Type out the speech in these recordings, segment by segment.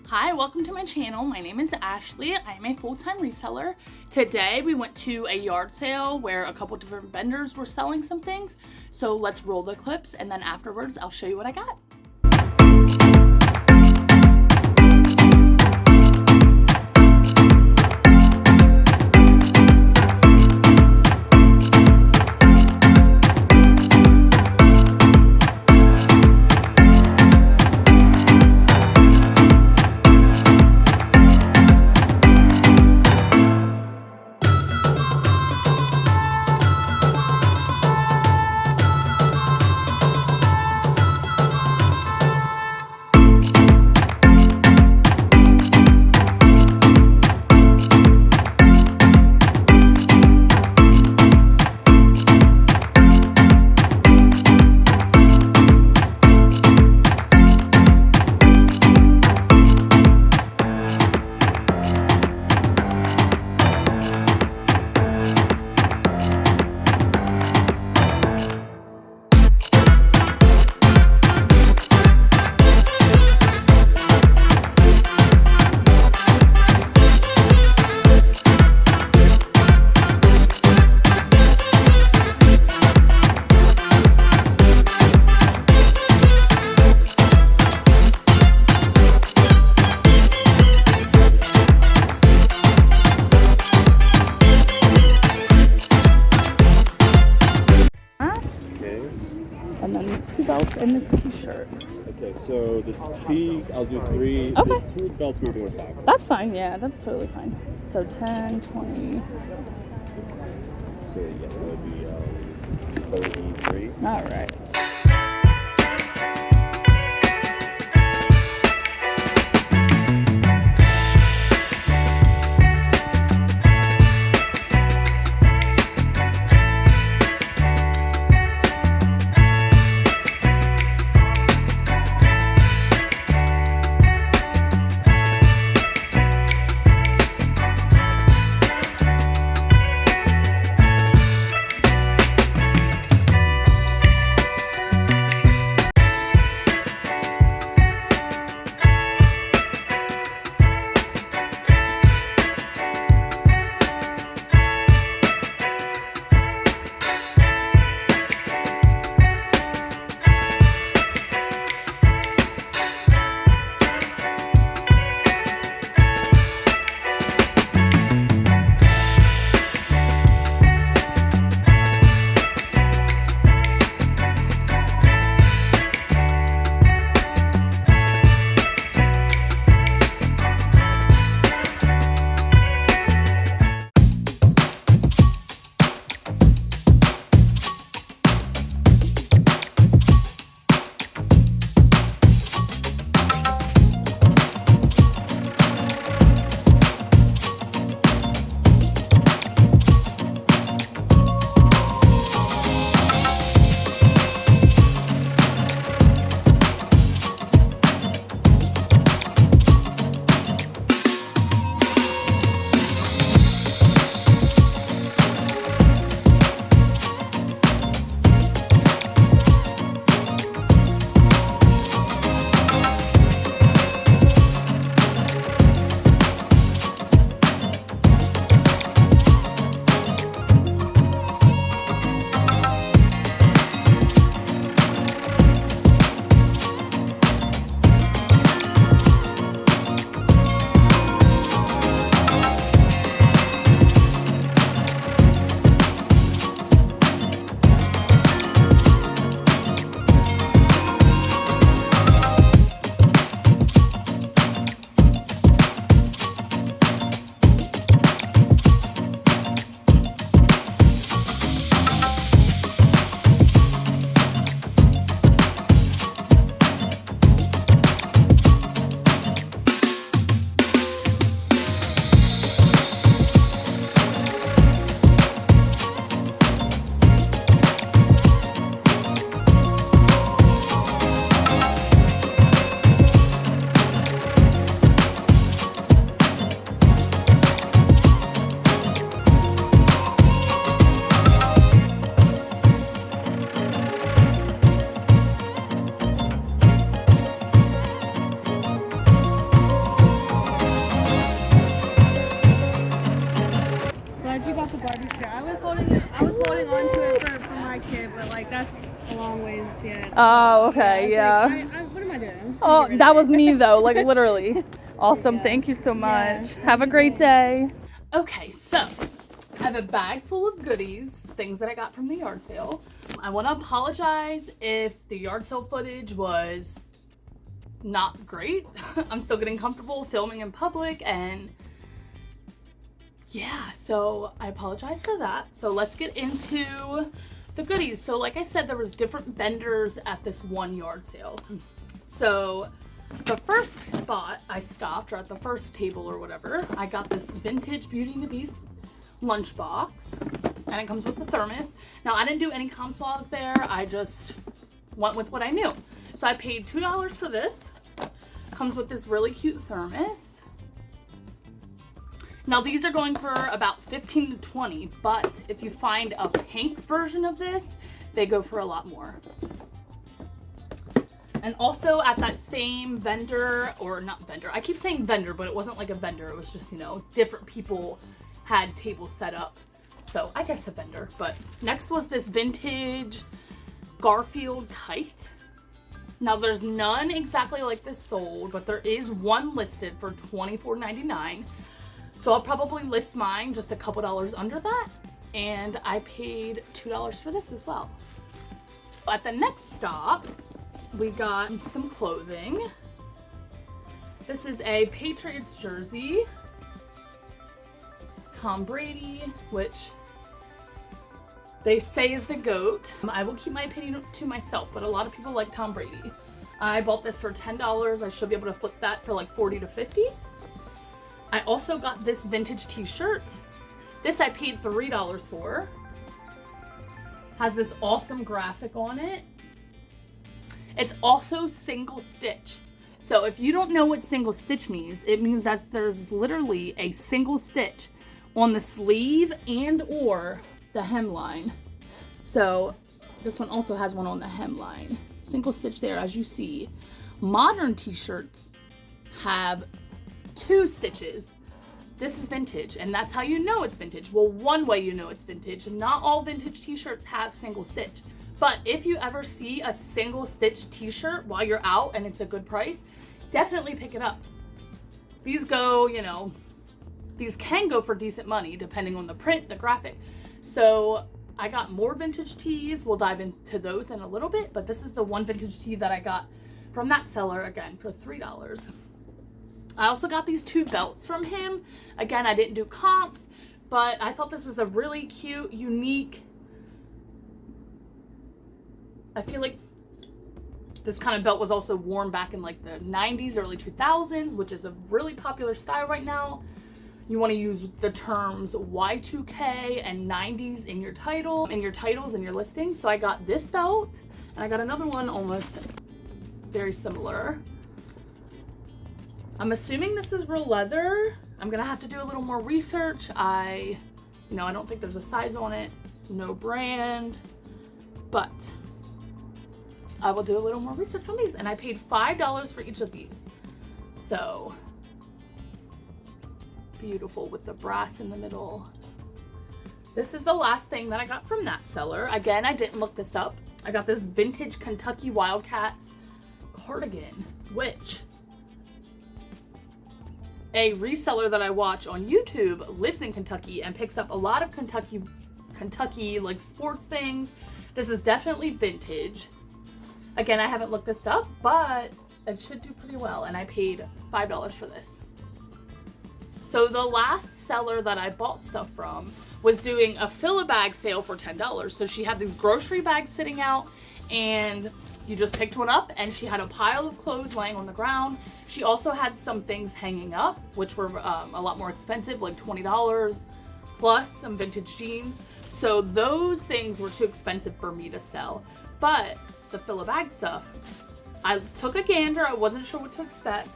Hi, welcome to my channel. My name is Ashley. I am a full-time reseller. Today we went to a yard sale where a couple different vendors were selling some things. So let's roll the clips and then afterwards I'll show you what I got. And then these two belts and this t-shirt. Okay, so the tee, I'll do 3. Okay. The 2 belts we're doing 5. That's fine, yeah, that's totally fine. So 10, 20. So yeah, that would be 33. All right. like that's a long ways yet. Oh, okay, yeah. Like, what am I doing? I'm just Oh, gonna get rid that of was it. me though, like literally. Awesome, Yeah. thank you so much. Yeah, Have a that's great cool. day. Okay, so I have a bag full of goodies, things that I got from the yard sale. I want to apologize if the yard sale footage was not great. I'm still getting comfortable filming in public, and yeah, so I apologize for that. So let's get into the goodies. So like I said, there was different vendors at this one yard sale. So the first spot I stopped, or at the first table or whatever, I got this vintage Beauty and the Beast lunchbox, and it comes with a thermos. Now I didn't do any comps while I was there. I just went with what I knew. So I paid $2 for this. Comes with this really cute thermos. Now these are going for about 15 to 20, but if you find a pink version of this, they go for a lot more. And also at that same vendor, or not vendor, I keep saying vendor, but it wasn't like a vendor. It was just, you know, different people had tables set up. So I guess a vendor. But next was this vintage Garfield kite. Now there's none exactly like this sold, but there is one listed for $24.99. So I'll probably list mine just a couple dollars under that. And I paid $2 for this as well. At the next stop, we got some clothing. This is a Patriots jersey. Tom Brady, which they say is the GOAT. I will keep my opinion to myself, but a lot of people like Tom Brady. I bought this for $10. I should be able to flip that for like 40 to 50. I also got this vintage t-shirt. This I paid $3 for. Has this awesome graphic on it. It's also single stitch. So if you don't know what single stitch means, it means that there's literally a single stitch on the sleeve and or the hemline. So this one also has one on the hemline. Single stitch there, as you see. Modern t-shirts have 2 stitches. This is vintage, and that's how you know it's vintage. Well, one way you know it's vintage. Not all vintage t-shirts have single stitch. But if you ever see a single stitch t-shirt while you're out and it's a good price, definitely pick it up. These go, you know, these can go for decent money depending on the print, the graphic. So I got more vintage tees. We'll dive into those in a little bit, but this is the one vintage tee that I got from that seller, again, for $3. I also got these 2 belts from him. Again, I didn't do comps, but I thought this was a really cute, unique, I feel like this kind of belt was also worn back in like the 90s, early 2000s, which is a really popular style right now. You want to use the terms Y2K and 90s in your title, in your titles, and your listings. So I got this belt, and I got another one almost very similar. I'm assuming this is real leather. I'm gonna have to do a little more research. I don't think there's a size on it, no brand, but I will do a little more research on these. And I paid $5 for each of these. So beautiful with the brass in the middle. This is the last thing that I got from that seller. Again, I didn't look this up. I got this vintage Kentucky Wildcats cardigan, which a reseller that I watch on YouTube lives in Kentucky and picks up a lot of Kentucky like sports things. This is definitely vintage. Again, I haven't looked this up, but it should do pretty well, and I paid $5 for this. So the last seller that I bought stuff from was doing a fill-a-bag sale for $10. So she had these grocery bags sitting out, and you just picked one up, and she had a pile of clothes laying on the ground. She also had some things hanging up, which were a lot more expensive, like $20, plus some vintage jeans. So those things were too expensive for me to sell. But the fill-a-bag stuff, I took a gander. I wasn't sure what to expect,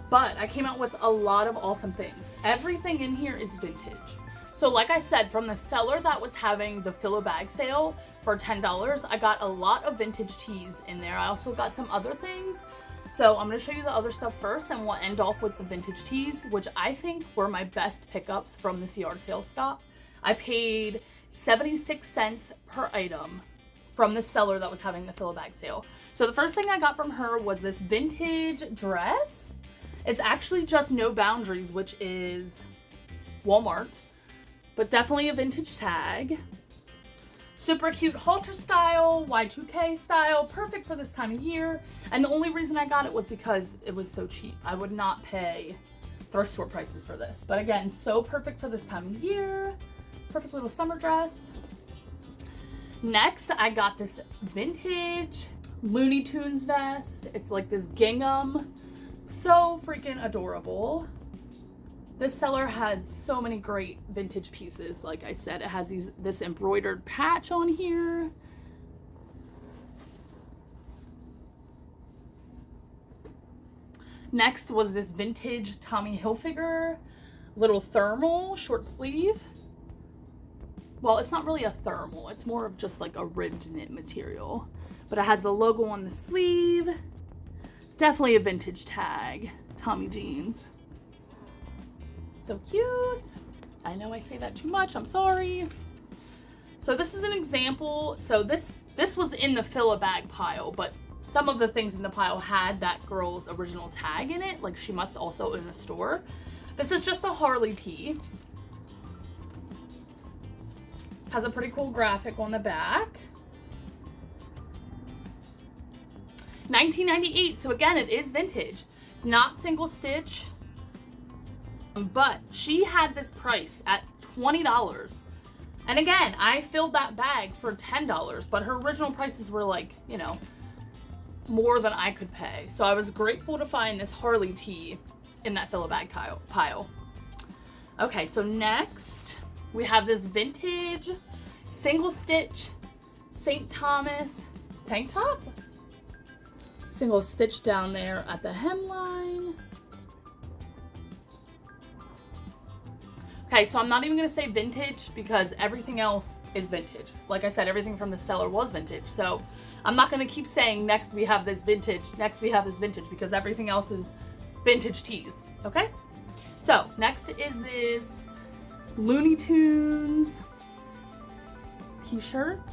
but I came out with a lot of awesome things. Everything in here is vintage. So like I said, from the seller that was having the fill-a-bag sale for $10, I got a lot of vintage tees in there. I also got some other things. So I'm going to show you the other stuff first, and we'll end off with the vintage tees, which I think were my best pickups from this yard sale stop. I paid 76 cents per item from the seller that was having the fill a bag sale. So the first thing I got from her was this vintage dress. It's actually just No Boundaries, which is Walmart, but definitely a vintage tag. Super cute halter style, Y2K style, perfect for this time of year. And the only reason I got it was because it was so cheap. I would not pay thrift store prices for this. But again, so perfect for this time of year. Perfect little summer dress. Next, I got this vintage Looney Tunes vest. It's like this gingham. So freaking adorable. This seller had so many great vintage pieces. Like I said, it has this embroidered patch on here. Next was this vintage Tommy Hilfiger little thermal short sleeve. Well, it's not really a thermal. It's more of just like a ribbed knit material. But it has the logo on the sleeve. Definitely a vintage tag. Tommy jeans. So cute. I know I say that too much. I'm sorry. So this is an example. So this was in the fill a bag pile, but some of the things in the pile had that girl's original tag in it. Like she must also own a store. This is just a Harley tee. Has a pretty cool graphic on the back. 1998. So again, it is vintage. It's not single stitch. But she had this price at $20. And again, I filled that bag for $10, but her original prices were like, you know, more than I could pay. So I was grateful to find this Harley tee in that fill a bag pile. Okay, so next we have this vintage single stitch St. Thomas tank top. Single stitch down there at the hemline. Okay, so I'm not even gonna say vintage because everything else is vintage. Like I said, everything from the seller was vintage. So I'm not gonna keep saying next we have this vintage, next we have this vintage, because everything else is vintage tees, okay? So next is this Looney Tunes t-shirt.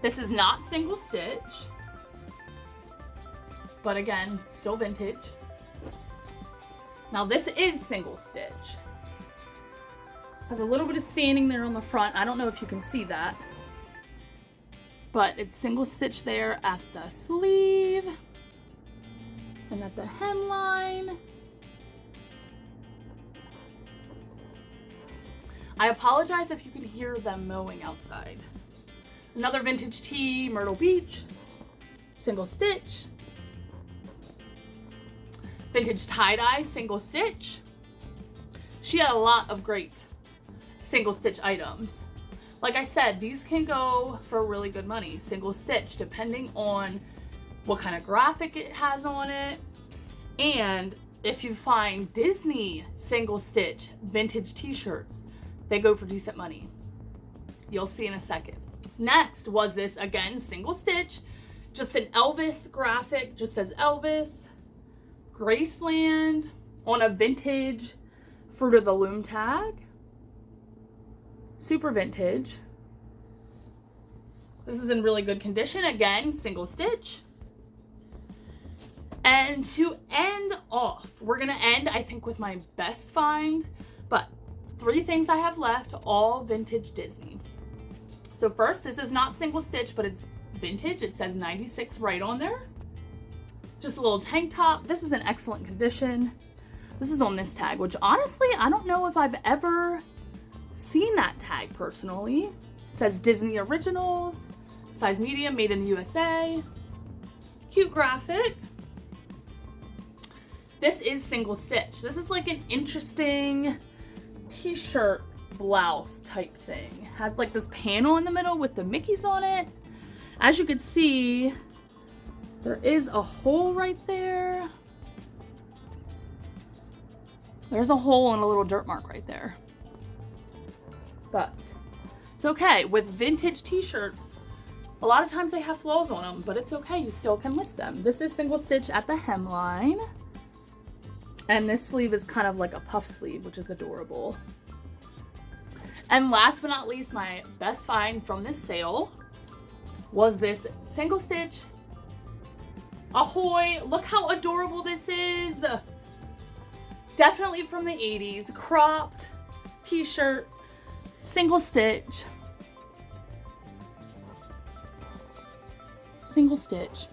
This is not single stitch, but again, still vintage. Now this is single stitch. Has a little bit of standing there on the front. I don't know if you can see that, but it's single stitch there at the sleeve and at the hemline. I apologize if you can hear them mowing outside. Another vintage tee, Myrtle Beach, single stitch. Vintage tie-dye, single stitch. She had a lot of great single stitch items. Like I said, these can go for really good money, single stitch, depending on what kind of graphic it has on it. And if you find Disney single stitch vintage t-shirts, they go for decent money. You'll see in a second. Next was this, again, single stitch, just an Elvis graphic, just says Elvis. Graceland on a vintage Fruit of the Loom tag. Super vintage. This is in really good condition. Again, single stitch. And to end off, we're gonna end, I think, with my best find, but 3 things I have left, all vintage Disney. So first, this is not single stitch, but it's vintage. It says 96 right on there. Just a little tank top. This is in excellent condition. This is on this tag, which honestly, I don't know if I've ever seen that tag personally. It says Disney Originals, size medium, made in the USA. Cute graphic. This is single stitch. This is like an interesting t-shirt blouse type thing. Has like this panel in the middle with the Mickeys on it. As you can see, there is a hole right there. There's a hole and a little dirt mark right there. But it's okay. With vintage t-shirts, a lot of times they have flaws on them, but it's okay. You still can list them. This is single stitch at the hemline. And this sleeve is kind of like a puff sleeve, which is adorable. And last but not least, my best find from this sale was this single stitch Ahoy. Look how adorable this is. Definitely from the 80s. Cropped t-shirt, single stitch. Single stitch.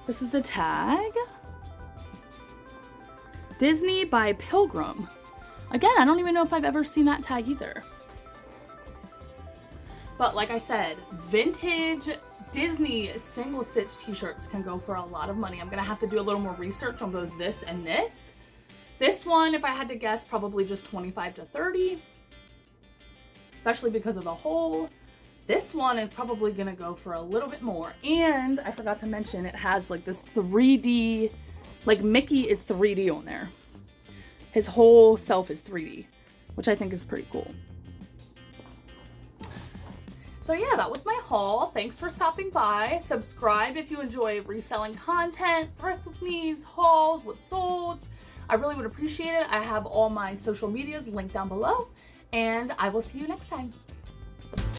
This is the tag. Disney by Pilgrim. Again, I don't even know if I've ever seen that tag either. But like I said, vintage Disney single stitch t-shirts can go for a lot of money. I'm gonna have to do a little more research on both this and this. This one, if I had to guess, probably just 25 to 30, especially because of the hole. This one is probably gonna go for a little bit more. And I forgot to mention, it has like this 3D, like Mickey is 3D on there. His whole self is 3D, which I think is pretty cool. So yeah, that was my haul. Thanks for stopping by. Subscribe if you enjoy reselling content, thrift with me's, hauls, what solds. I really would appreciate it. I have all my social medias linked down below, and I will see you next time.